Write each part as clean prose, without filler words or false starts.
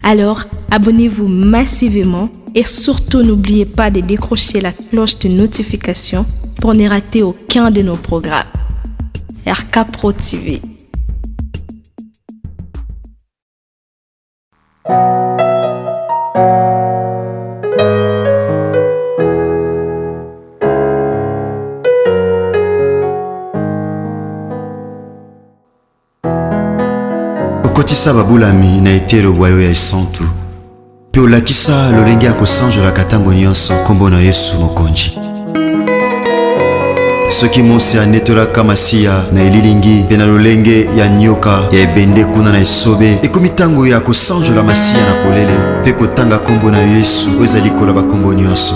Alors, abonnez-vous massivement et surtout n'oubliez pas de décrocher la cloche de notification pour ne rater aucun de nos programmes. RK Pro TV. Okotisa babulami na etelo bwayo ya esantu pe olakisa lolenge ya kosanjolaka ntango nyonso kombo na Yesu mokonzi. Soki mosi anetolaka masiya na elilingi pe na lolenge ya nyoka ya ebende kuna na esobe ekomi ntango ya kosanjola masiya na polele pe kotanga kombo na Yesu oyo ezali kola bakombo nyonso.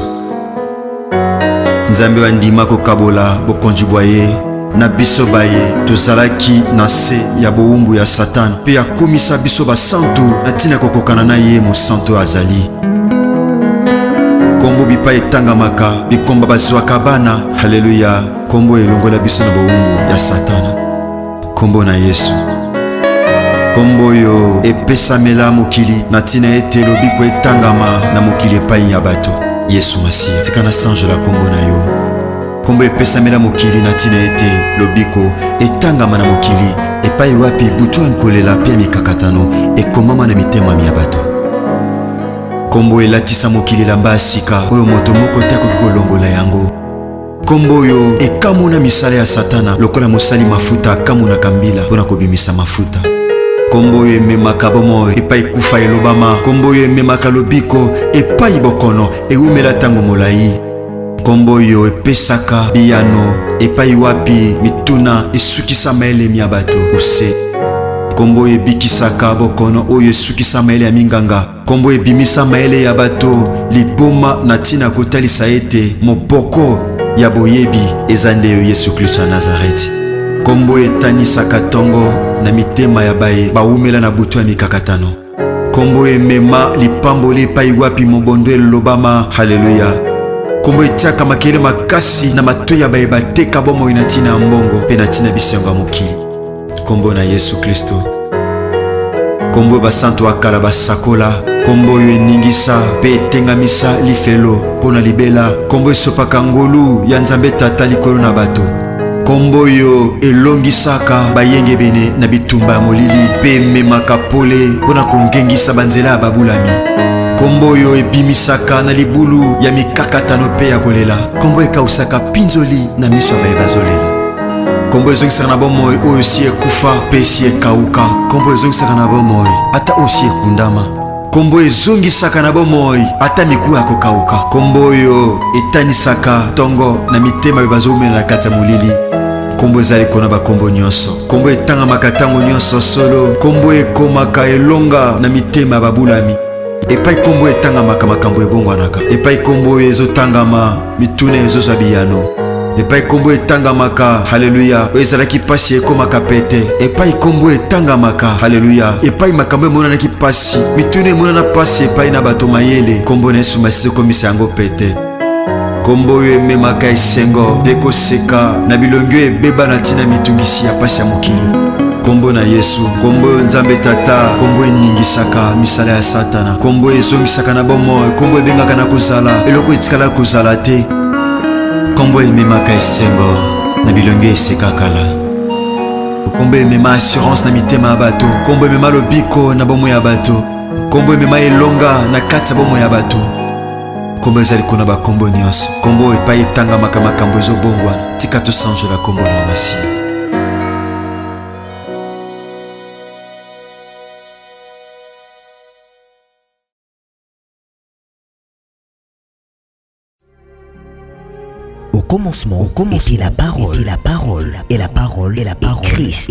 Nzambe andima kokabola bokonzi bwa ye na biso baye tozalaki na se ya bowumbu ya Satan pe akomisa biso basantu na ntina kokokana na ye mosantu azali. Kombo bipa etangamaka bikomba bazwaka bana. Haleluya. Kombo elongola biso na bowumbu ya Satana. Kombo na Yesu. Kombo yo epesamela mokili na ntina ete lobiko etangama na mokili epai ya bato. Yesu Masiya tika na sanjola kombo na yo. Kombo epesamela mokili na ntina ete lobiko etangama na mokili epai wapi butu ankolela pe mikakatano ekomama na mitema ya bato. Kombo elatisa mokili lamba sika oyo moto moko te akoki kolongola yango. Kombo yo ekamuna misala ya Satana lokola mosali mafuta akamuna kambila mpona kobimisa mafuta. Kombo yo ememaka bomoi epai kufa elobama. Kombo yo ememaka lobiko epai bokono ewumela ntango molai. Kombo yo epesaka biyano epai wapi mituna esukisa maelemi ya bato ose. Kombo ebikisaka bokono oyo esukisa maele ya minganga. Kombo ebimisa maele ya bato liboma na ntina kotalisa ete moboko ya boyebi eza nde yo Yesu Kristo ya Nazareti. Kombo etanisaka tongo na mitema ya baye bawumela na butu ya mikakatano. Kombo emema lipamboli epai wapi mobondo elobama. Haleluya. Kombo etiaka makele makasi na matoi ya baye bateka bomoi na ntina ya mbongo pe na ntina bisengo ya mokili. Kombo na Yesu Kristo. Kombo basantu akala basakola. Kombo yo eningisa pe etengamisa lifelo mpona libela. Kombo esopaka ngolu ya Nzambe Tata likolo na bato. Kombo yo elongisaka bayenge bene na bitumba ya molili pe ememaka pole mpona kongengisa banzela ya babulami. Kombo yo ebimisaka na libulu ya mikakatano pe ya kolela. Kombo ekausaka pinzoli na miso ya baye bazolela. Kombo ezongisaka na bomoi oyo si ekufa pe si ekauka. Kombo ezongisaka na bomoi ata osi ekundama. Kombo ezongisaka na bomoi ata miku ya kokauka. Kombo oyo etanisaka tongo na mitema pe bazomela na kati ya molili. Kombo ezali kona bakombo nyonso. Kombo etangamaka ntango nyonso solo. Kombo ekomaka elonga na mitema ya babulami. Epai kombo etangamaka makambo ebongwanaka. Epai kombo ezotangama mituna ezozwa biyano. Epai kombo etangamaka. Haleluya. Oyo ezalaki pasi ekomaka pete. Epai kombo etangamaka. Haleluya. Epai makambo emonanaki pasi mituna emonana pasi epai na bato mayele. Kombo na Yesu Masiya ekomisa yango pete. Kombo oyo ememaka esengo mpe koseka na bilongi oyo ebeba na ntina mitungisi ya pasi ya mokili. Kombo na Yesu. Kombo oyo Nzambe Tata. Kombo eningisaka misala ya Satana. Kombo ezongisaka na bomoi. Kombo ebengaka na kozala eloko etikala kozala te. Kombo ememaka esengo na bilongi eseka kala. Kombo emema assurance na mitema ya bato. Kombo emema lobiko na bomoi ya bato. Kombo emema elonga na kati ya bomoi ya bato. Kombo ezali kona bakombo nyonso. Kombo epai etangamaka makambo ezobongwana. Tika tosanjola kombo na Masiya. Au commencement était la parole, et la parole, et la parole, et la parole, Christ.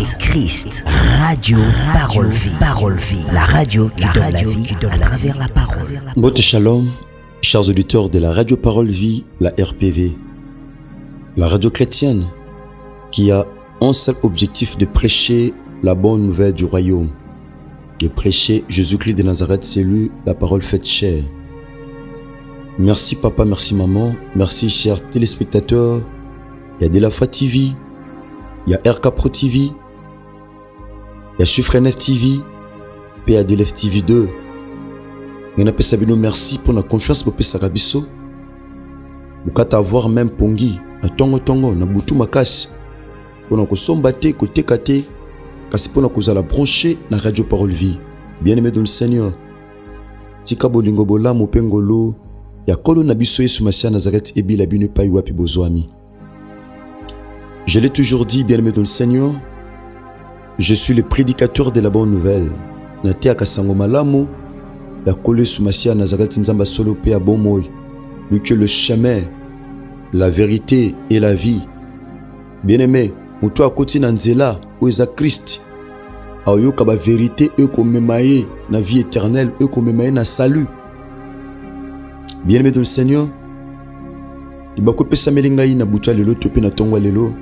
Radio, parole vie, la radio qui donne la vie à travers la parole. Mbote Shalom, chers auditeurs de la radio Parole Vie, la RPV, la radio chrétienne qui a un seul objectif de prêcher la bonne nouvelle du royaume, de prêcher Jésus-Christ de Nazareth, c'est lui, la parole faite chair. Merci papa, merci maman, merci chers téléspectateurs. Il y a De La Foi TV, il y a RK Pro TV, il y a Chiffre 9 TV, puis il y a DLF TV 2. Ngena pesa bino merci pour la confiance pour pesa biso. Bukata avoir même pongi na tongo na butu makasi. Pona ko somba te ko tekate kasi pona ko zala brancher na radio Parole Vie. Bien-aimé dans le Seigneur. Tika bolingo bola mopengolo ya kolo na biso Yesu Masia Nazareth ebi la bino pa wapi bozwami. Je l'ai toujours dit, bien-aimé dans le Seigneur, je suis le prédicateur de la bonne nouvelle. Nate akasango malamu ya kolo Yesu Masia Nazareth nzamba solo pe abomoy. Lui que le chemin, la vérité et la vie. Bien-aimé, mutu akoti na nzela o eza Christ. Aoyoka ba vérité e komemaye na vie éternelle e komemaye na salut. Bien-aimé dans le Seigneur, ibako pesa melinga na buta lelo tope na tongwa lelo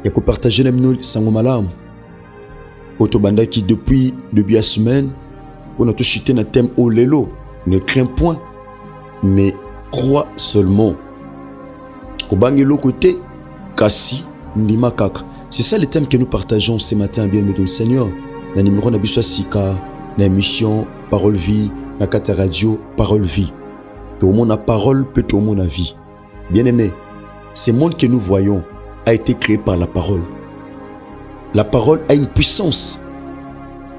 ya ko partager na mino sango malamu. Otobanda qui depuis début la semaine on a tout chité na thème au lelo, ne crains point mais crois seulement. Kobangi lo côté kasi ndima kaka. C'est ça le thème que nous partageons ce matin, bien-aimé dans le Seigneur. Na numéro na biso sika na émission Parole Vie na kata radio Parole Vie. Tout le monde a parole, peut tout le monde a vie. Bien-aimé, ce monde que nous voyons a été créé par la parole. La parole a une puissance.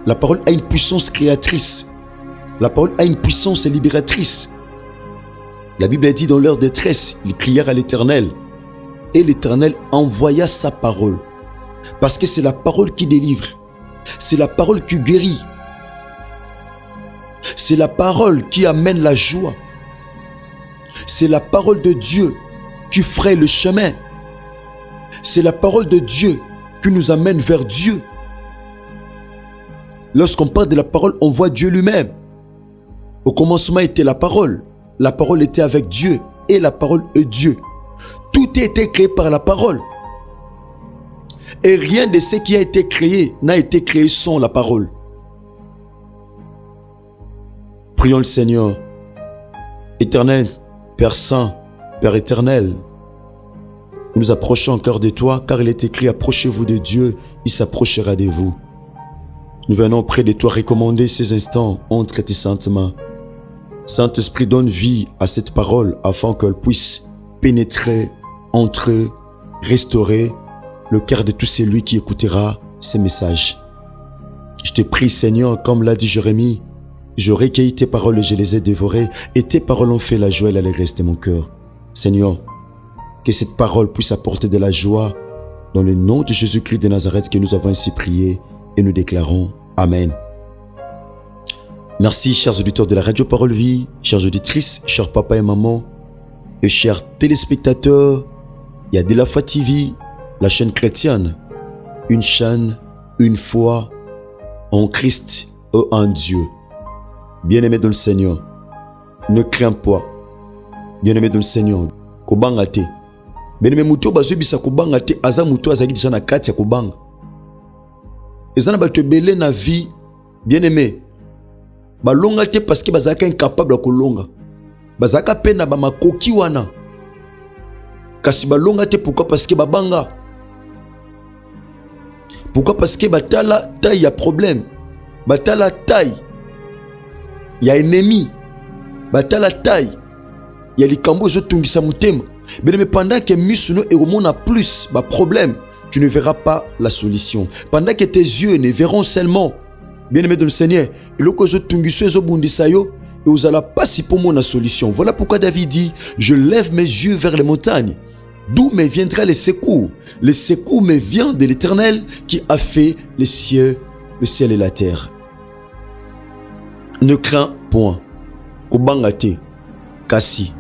La parole a une puissance créatrice. La parole a une puissance libératrice. La Bible a dit dans leur détresse, ils crièrent à l'Éternel. Et l'Éternel envoya sa parole. Parce que c'est la parole qui délivre. C'est la parole qui guérit. C'est la parole qui amène la joie. C'est la parole de Dieu qui fraye le chemin. C'est la parole de Dieu qui nous amène vers Dieu. Lorsqu'on parle de la parole, on voit Dieu lui-même. Au commencement était la parole. La parole était avec Dieu et la parole est Dieu. Tout a été créé par la parole. Et rien de ce qui a été créé n'a été créé sans la parole. Prions le Seigneur. Éternel, Père Saint, Père éternel, nous nous approchons encore de toi, car il est écrit, approchez-vous de Dieu, il s'approchera de vous. Nous venons près de toi recommander ces instants entre tes saintes mains. Saint-Esprit, donne vie à cette parole afin qu'elle puisse pénétrer, entrer, restaurer le cœur de tout celui qui écoutera ces messages. Je te prie, Seigneur, comme l'a dit Jérémie, je recueillis tes paroles et je les ai dévorées, et tes paroles ont fait la joie et l'allégresse de mon cœur. Seigneur, que cette parole puisse apporter de la joie dans le nom de Jésus-Christ de Nazareth que nous avons ainsi prié et nous déclarons Amen. Merci, chers auditeurs de la radio Parole Vie, chères auditrices, chers papas et mamans, et chers téléspectateurs. Il y a de la foi TV, la chaîne chrétienne, une chaîne, une foi en Christ et en Dieu. Bien-aimé dans le Seigneur, ne crains pas. Bien-aimé dans le Seigneur, kobanga te. Bien-aimé muto bazobisa kobanga te, aza muto azaki déjà na kati ya kobanga. Ezana bato belé na vie, bien-aimé. Balonga te parce que bazaka incapable kolonga. Bazaka pena ba makoki wana. Kasi balonga te pourquoi parce que babanga. Pourquoi parce que batala taille ya problème. Batala taille. Ya ennemi. Batala taille. Ya likambo zo tungisa mutema. Mais pendant que misuno et romona plus ba problème, tu ne verras pas la solution. Pendant que tes yeux ne verront seulement bien-aimé dans le Seigneur, et lorsque je tungiso ezo bundisa yo, et vous allez pas si pour moi la solution. Voilà pourquoi David dit, je lève mes yeux vers les montagnes. D'où me viendra le secours? Le secours me vient de l'Éternel qui a fait le ciel et la terre. Ne crains point. Kobangate, kasi,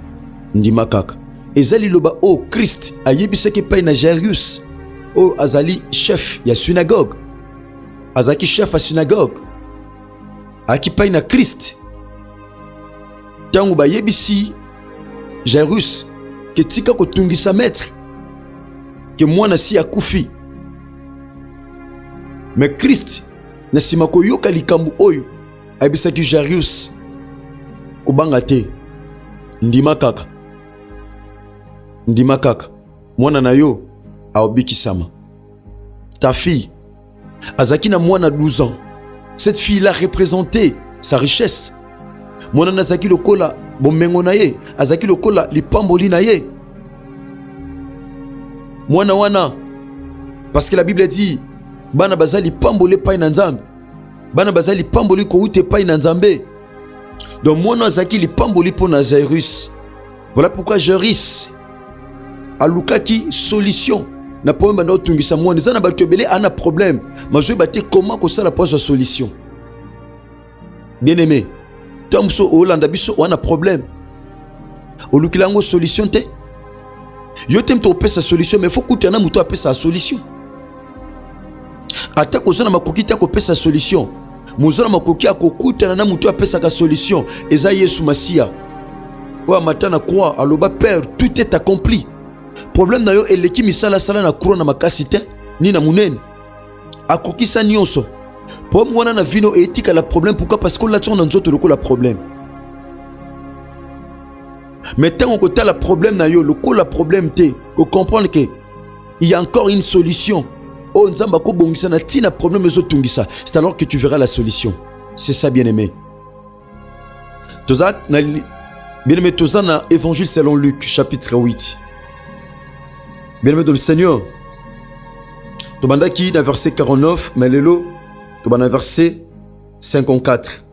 ndimakaka. Ezali loba o Christ ayebisaki pa na Jairus. O azali chef ya synagogue. Azaki chef à synagogue. Aki pa na Christ. Tango ba yebisi Jairus que tika ko tungisa maître que mwana si akufi. Mais Christ na sima ko yoka likambu oyo ayebisaki Jairus kobanga te ndima kaka. Ndima kaka mwana na yo aobikisama. Ta fille Azaki na mwana 12 ans. Cette fille-là représentait sa richesse. Mwana nazaki lokola bomengo na ye, azaki lokola lipamboli na ye. Mwana wana, parce que la Bible dit bana bazali pamboli pai na Nzambe, bana bazali pamboli ko ute pai na Nzambe. Donc mwana azaki lipamboli po na Jairus. Voilà pourquoi Jairus alukaki solution na problème banda otungisa mwana za na bato ebele ana problème, mazoi bate comment ko ça la pose solution. Bien aimé, tamso Hollande biso wana problème. Olukilango solution te. Yo temto opesa solution mais faut kutana muto apesa solution. Ata kozana makoki ta kopesa solution. Muzana makoki akokutana na muto apesa ka solution. Eza Yesu Masia. Wa matana croix aloba Père, tout est accompli. Problème na yo eleki misala sala na croix na makasi te ni na munene. Akoki sa nyonso. Pour moi na vino éthique la problème, pourquoi? Parce qu'on l'a tient dans notre loko la problème. Mais tant qu'on côté la problème na yo loko la problème te, qu'on comprendre que il y a encore une solution. Oh nzamba ko bongisa na tina problème zo tungisa. C'est alors que tu verras la solution. C'est ça bien aimé. Tozak na bien aimé Tozana évangile selon Luc chapitre 8. Bien aimé dans le Seigneur. Tobandaki na verset 49 mais lelo Tobana verset 54.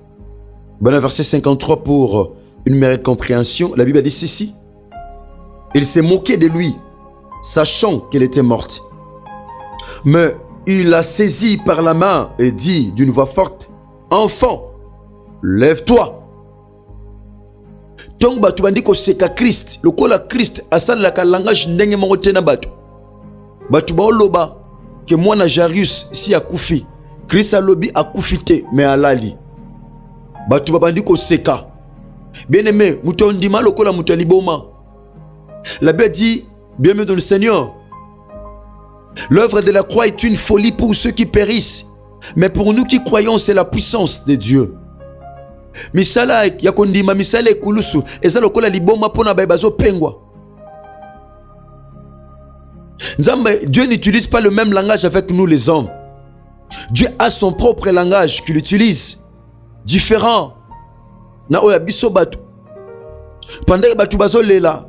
Tobana verset 53 pour une meilleure compréhension. La Bible dit ceci. Il s'est moqué de lui, sachant qu'elle était morte. Mais il l'a saisi par la main et dit d'une voix forte, enfant, lève-toi. Tant que tu as dit que c'est Christ, le col à Christ, à ça la langage ndenge mongote na batu. Batu ba oloba que moi na Jairus si a koufi. Christ a lobby a koufité mais à lali. Batu ba bandi ko seka. Bien aimé, mouton ndima le col à mouton liboma. La Bible dit, bien aimé dans le Seigneur, l'œuvre de la croix est une folie pour ceux qui périssent, mais pour nous qui croyons, c'est la puissance de Dieu. Misala yakondima misala ekulusu eza lokola liboma pona bazo pengwa. Nzambe, Dieu n'utilise pas le même langage avec nous les hommes. Dieu a son propre langage qu'il utilise, différent. Na oya biso batu. Pendant batu bazo lela,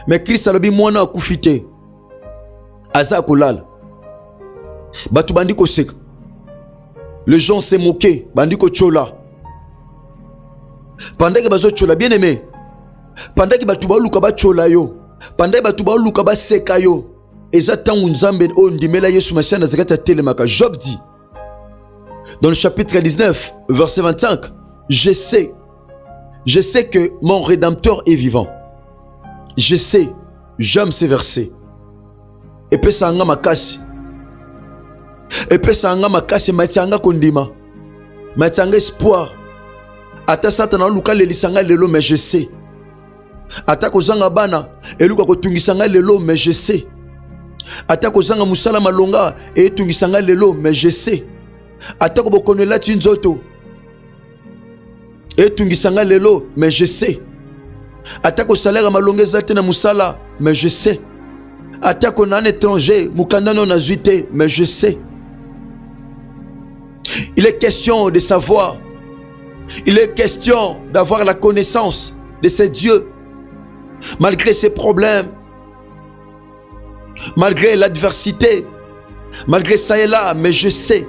mais Christ alobi mwana akufite. Aza kolala. Batu bandi ko seka. Les gens s'est moqué, bandi ko chola. Pendant que bazo chola bien aimé. Pendant que batu ba luka ba chola yo. Pendant que batu ba luka ba seka yo. Eza tangu nzambe o ndimela Yesu Masia na zakata telemaka. Job dit dans le chapitre 19 verset 25, je sais que mon rédempteur est vivant. Je sais, j'aime ces versets. Et puis ça anga makasi. Et puis ça anga makasi matianga kondima. Matianga espoir. Ata satana luka lelisanga lelo mais je sais. Ata kozanga bana eluka kotungisanga lelo mais je sais. Ata kozanga musala malonga e tungisanga lelo mais je sais. Ata ko bokonela tinzoto e tungisanga lelo mais je sais. Ata ko salaire malonga ezate na musala mais je sais. Ata ko nan étranger mukanda non azuité mais je sais. Il est question de savoir. Il est question d'avoir la connaissance de ces dieux. Malgré ses problèmes, malgré l'adversité, malgré ça et là, mais je sais.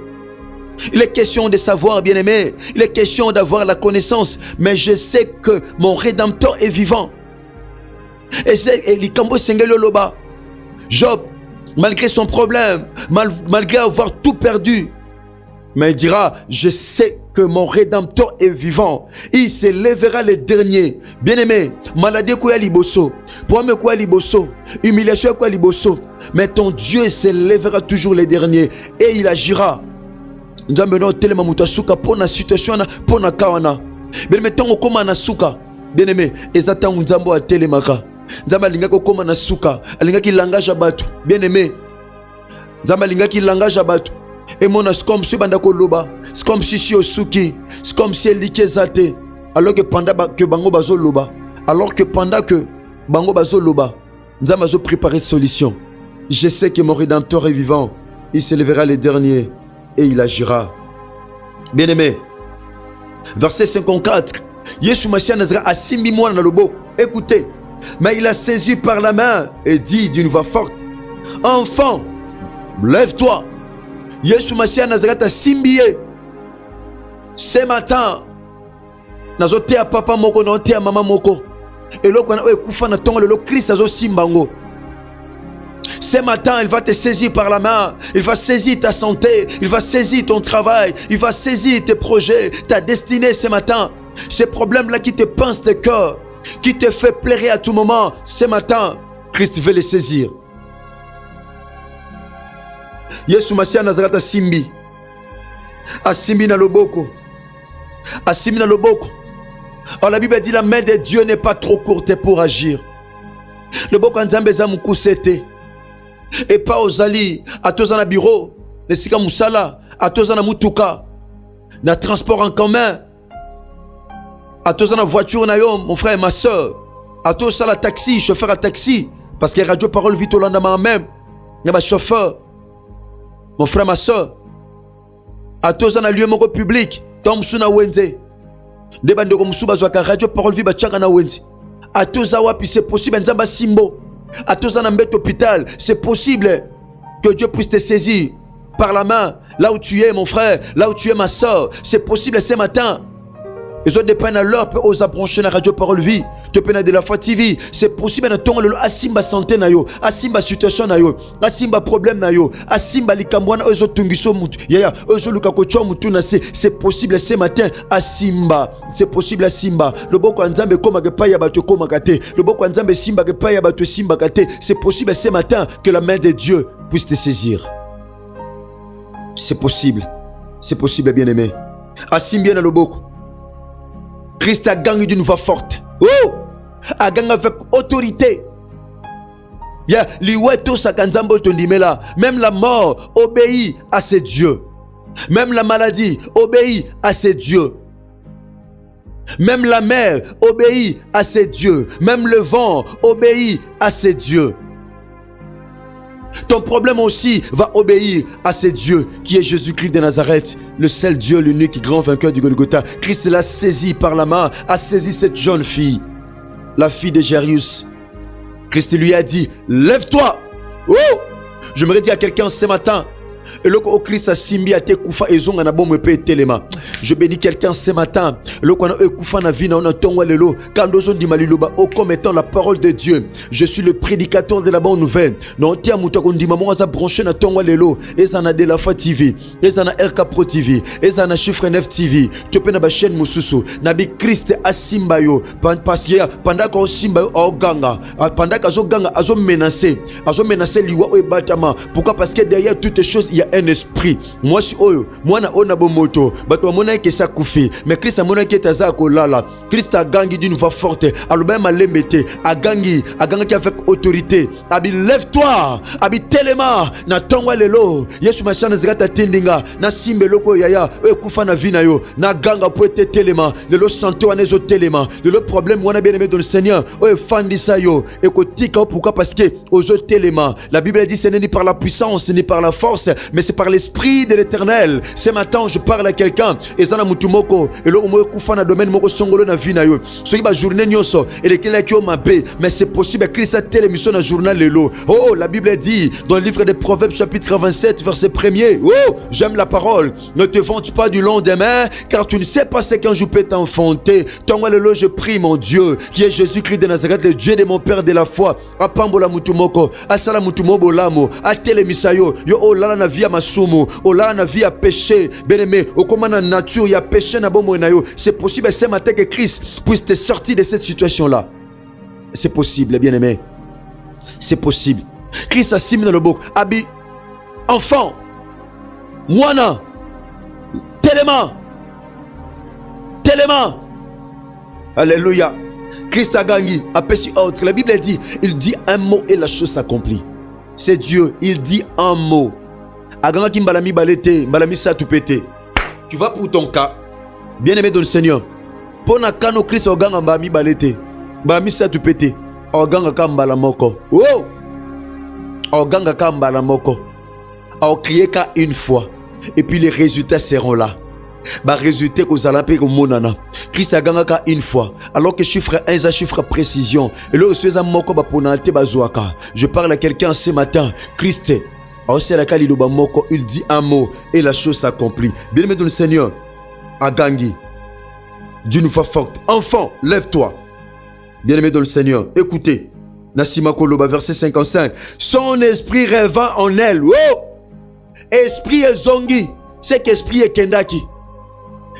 Il est question de savoir, bien-aimé. Il est question d'avoir la connaissance, mais je sais que mon Rédempteur est vivant. Et c'est Elikambo Sengelo Loba. Job, malgré son problème, malgré avoir tout perdu, mais il dira, je sais que mon Rédempteur est vivant. Il se lèvera le dernier. Bien-aimé, maladie quoi liboso, problème quoi liboso, humiliation quoi liboso, mais ton Dieu se lèvera toujours le dernier et il agira. Nzambe no telema mutasuka pona situation na pona kawana. Bien-aimé, tongo koma na suka. Bien-aimé, ezata nzambo a telemaka. Nzambe alingaki koma na suka, alingaki langage ya batu. Bien-aimé, nzambe alingaki langage ya batu. Et mon c'est comme si bandako loba, c'est comme si si osuki, c'est comme si elike zate. Alors que pendant que bango bazo loba, nzambe bazo préparer solution. Je sais que mon Rédempteur est vivant. Il se lèvera le dernier et il agira. Bien-aimé, verset 54 Yesu Mashiach Nazareth a simbi mwana na loboko. Écoutez, mais il a saisi par la main et dit d'une voix forte, enfant, lève-toi. Yesu Mashiach Nazareth a simbi. Ce matin, nazote à papa moko, nazote à maman moko. Et là, quand on est na tonga le Christ azo simbango. Ce matin, il va te saisir par la main. Il va saisir ta santé. Il va saisir ton travail. Il va saisir tes projets, ta destinée ce matin. Ces problèmes-là qui te pincent le cœur, qui te fait pleurer à tout moment, ce matin, Christ veut les saisir. Yesu Mashiach Nazareth asimbi. Asimbi na loboko. Asimbi na loboko. Alors la Bible dit la main de Dieu n'est pas trop courte pour agir. Loboko nzambe za mukusete. Et pas aux alliés, à tous na bureau, les sika musala, à tous na mutuka, na transport en commun, à tous na voiture na yo, mon frère et ma soeur, à tous na taxi, chauffeur à taxi, parce que radio parole vite au lendemain même, il y a chauffeur, mon frère, ma soeur, à tous na lieu moko public, tom suna wenze, de bande ko musuba zwa radio parole vite bachaka na wenze, à tous wapi c'est possible nzamba simbo. À tous en embête hôpital, c'est possible que Dieu puisse te saisir par la main, là où tu es mon frère, là où tu es ma soeur, c'est possible ce matin. Les autres dépendent à l'heure, aux brancher la radio parole vie, te peine de la foi TV, c'est possible na tonga le asimba santé na yo, asimba situation na yo, asimba problème na yo, asimba likambwana ozo tungiso mutu, yaya ozo lukakocho mutu na c'est possible ce matin asimba, c'est possible asimba, le boko nzambe koma ke pa ya bato koma kate, le boko nzambe simba ke pa ya bato simba kate, c'est possible ce matin que la main de Dieu puisse te saisir. C'est possible bien-aimé. Asimba na le boko. Christ a gagné d'une voix forte. Oh! A gagné avec autorité. Bien, même la mort obéit à ses dieux. Même la maladie obéit à ses dieux. Même la mer obéit à ses dieux. Même le vent obéit à ses dieux. Ton problème aussi va obéir à ce Dieu qui est Jésus-Christ de Nazareth, le seul Dieu, l'unique grand vainqueur du Golgotha. Christ l'a saisi par la main, a saisi cette jeune fille, la fille de Jairus. Christ lui a dit, lève-toi. Oh! J'aimerais dire à quelqu'un ce matin, et le Christ a simbi à te koufa et zonga na bomme pe telema. Je bénis quelqu'un ce matin. Le qu'on a koufa na vie na on a tongwa lelo. Quand ozon di maliloba o comme étant la parole de Dieu. Je suis le prédicateur de la bonne nouvelle. Non tia muta kon di maman za branché na tongwa lelo. Ezana de la foi TV. Ezana RK Pro TV. Ezana chiffre 9 TV. Tu peux na ba chaîne mususu. Nabi Christ asimba yo. Parce que pendant qu'on simba yo o ganga. Pendant qu'azo ganga azo menacer. Azo menacer liwa o batama. Pourquoi? Parce que derrière toutes les choses il y a un esprit. Moi si oyo moi na ona bo moto bato mona ke sa kufi mais Christ a mona ke taza ko lala. Christ a gangi d'une voix forte aloba malembete a gangi ki avec autorité abi lève-toi abi telema na tongwa lelo Yesu Mashiach Nazareth tindinga na simbe loko yaya e kufa na vina yo na ganga po ete telema lelo santé wana ezo telema lelo problème wana bien aimé dans le Seigneur o fandisa yo e ko tika. Pourquoi? Parce que ozo telema la Bible dit ce n'est ni par la puissance ni par la force mais c'est par l'esprit de l'Éternel. Ce matin je parle à quelqu'un et ça na mutumoko et lo mo kufa na domaine moko songolo na vina yo so ki ba journée nyoso et le kila ki o mabe mais c'est possible Christ a telle émission na journal lelo. Oh la Bible dit dans le livre des Proverbes chapitre 27 verset 1er. Oh j'aime la parole. Ne te vante pas du lendemain car tu ne sais pas ce qu'un jour peut t'enfanter. Tonga lelo je prie mon Dieu qui est Jésus-Christ de Nazareth le Dieu de mon père de la foi apambola mutumoko asala mutumobo lamo a telle misayo yo oh la na vie masumu ola na vie à péché bien-aimé au comment na nature il y a péché na bomo na yo. C'est possible ce matin que Christ puisse te sortir de cette situation là. C'est possible bien-aimé, c'est possible. Christ a simé dans le bok abi enfant mwana telema alléluia. Christ a gagné a péché autre. La Bible dit il dit un mot et la chose s'accomplit. C'est Dieu, il dit un mot. Aganga ki mbalami balete, mbalami sa tout pété. Tu vas pour ton cas, bien-aimé dans le Seigneur. Pona kano Christ oganga mbami balete, mbami sa tout pété. Oganga ka mbala moko. Oh! Oganga ka mbala moko. Au crier qu'à une fois et puis les résultats seront là. Ba résultat que zala pe monana. Christ a gagné une fois. Alors que chiffre 1 est chiffre précision. Et là aussi za moko ba ponante bazuaka. Je parle à quelqu'un ce matin. Christ aussi la kaliloba moko, il dit un mot et la chose s'accomplit. Bien-aimé dans le Seigneur, à Gangi, d'une voix forte. Enfant, lève-toi. Bien-aimé dans le Seigneur, écoutez. Nassima Koloba, verset 55. Son esprit rêvant en elle. Oh! Esprit est zongi. C'est qu'esprit est kendaki.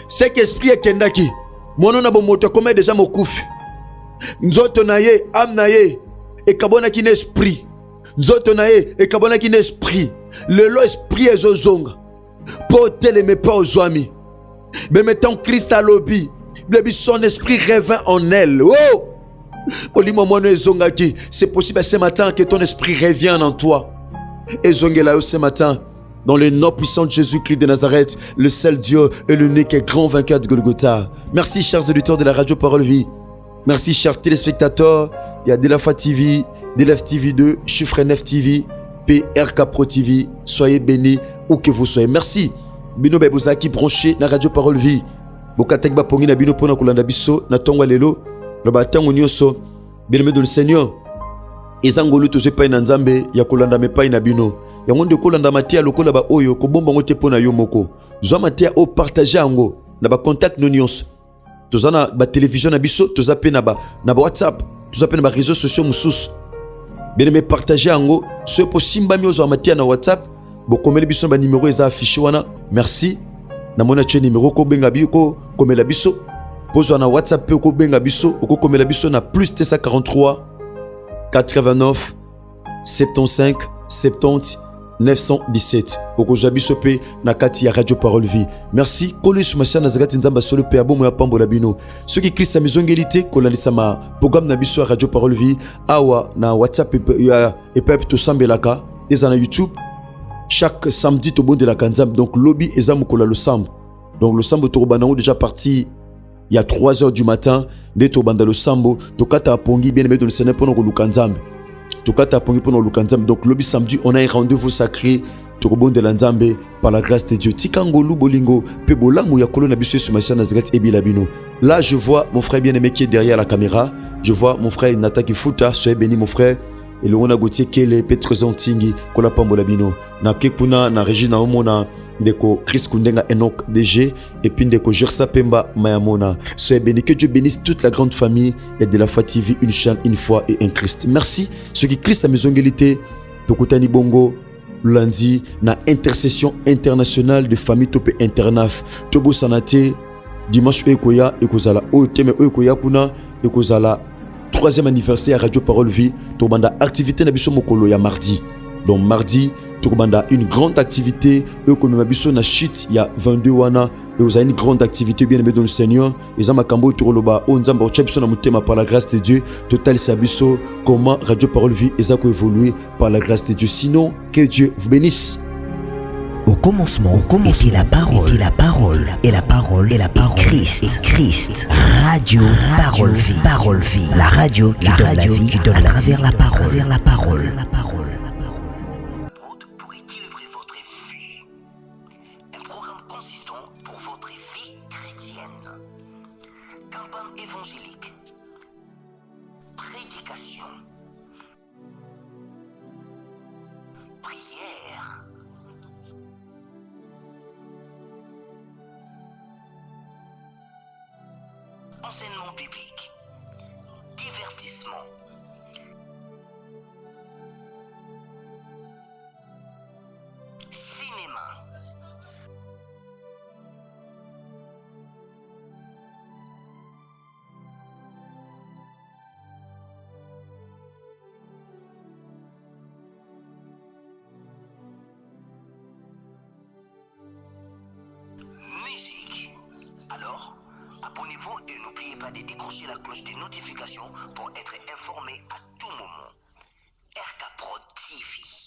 C'est qu'esprit est kendaki. Mon nom a bon moto, comment déjà mon kouf. Nzoto naye, am naye. Et kabona ki n'esprit. Nzoto naye, et kabona ki n'esprit. Le lo esprit est zozonga. Portez mais pas aux amis. Mais mettons Christ à l'obi. Son esprit rêvant en elle. Oh! C'est possible ce matin que ton esprit revienne en toi. Et zongela ce matin. Dans le nom puissant de Jésus-Christ de Nazareth, le seul Dieu et l'unique et grand vainqueur de Golgotha. Merci chers auditeurs de la radio Parole Vie. Merci chers téléspectateurs. Il y a Delafa TV, Delaf TV 2, Chiffre 9 TV, PRK Pro TV. Soyez bénis où que vous soyez. Merci. Bino Bebozaki branché na radio Parole Vie. Bokatek ba pongi na bino pona kolanda biso na tongwa lelo. Le batango nyoso. Bien-aimé dans le Seigneur. Ezangolu to zepa na Nzambe ya kolanda mepai na bino. Yango de kolanda matia lokola ba oyo ko bomba ngote pona yo moko. Zo matia o partager ango na ba contact no nyonso. Tozana ba télévision na biso, tozape na ba WhatsApp, tozape na ba réseaux sociaux mususu. Bien-aimé partager ango, ce possible mi ozo matia na WhatsApp, bo komela biso ba numéro eza affiché wana. Merci. Na mona che numéro ko benga biko komela biso. Pozo na WhatsApp pe ko benga biso, ko komela biso na plus 43 89 75 70 917. Okozabi sope na kati ya Radio Parole Vie. Merci. Kole sumasha na zagati nzamba solo pe abomo ya pambo la bino. Ceux qui Christ a mizongelité kolandisa ma programme na biso Radio Parole Vie awa na WhatsApp et pep to sambelaka eza na YouTube chaque samedi to bonde la kanzam. Donc lobby ezamu kola le sambo. Donc le sambo to banango déjà parti il y a 3 heures du matin de to banda le sambo to kata pongi bien aimé dans le Seigneur pour nous lukanzambe. Tokata pongi pour nous lukanzambe. Donc lobby samedi on a un rendez-vous sacré Tokobon de l'Anzambe par la grâce de Dieu. Tikangolu bolingo pe bolamu ya kolona biso sumasha nazaret ebilabino. Là je vois mon frère bien-aimé qui est derrière la caméra. Je vois mon frère Nata Kifuta, soyez béni mon frère. Et le Rona Gauthier Kele Petrezon Tingi kola pambolabino. Na kekuna na Regina Omona Ndeko Chris Kundenga Enoch DG et puis Ndeko Gersa Pemba Mayamona. Soyez bénis, que Dieu bénisse toute la grande famille et de la foi TV, une chaîne, une foi et un Christ. Merci. Ceux qui Christ a maisongelité, Tokutani Bongo, lundi, na intercession internationale de famille Topé Internaf. Tobo Sanate, dimanche Ekoya, Ekozala, Oteme Ekoya Kuna, Ekozala, 3e anniversaire à Radio Parole Vie, Tobanda activité Nabiso Mokolo ya mardi. Donc mardi, Tokobanda une grande activité, Ekonomabiso na shit il y a 22 wana, et vous avez une grande activité bien aimé dans le Seigneur. Et ça m'a cambo Turoloba, Onzamba Chepson na mutema par la grâce de Dieu, Total Sabiso, comment Radio Parole Vie et ça peut évoluer par la grâce de Dieu. Sinon, que Dieu vous bénisse. Au commencement, était la parole, et la parole, Christ, Radio Parole Vie, la radio qui donne la vie, à travers la parole. Pour équilibrer votre vie, un programme consistant pour votre vie chrétienne, campagne évangélique, prédication, prière, enseignement biblique, divertissement, cinéma, musique. Alors, abonnez-vous et n'oubliez pas de décrocher la cloche des notifications pour être informé à tout moment. RK Pro TV.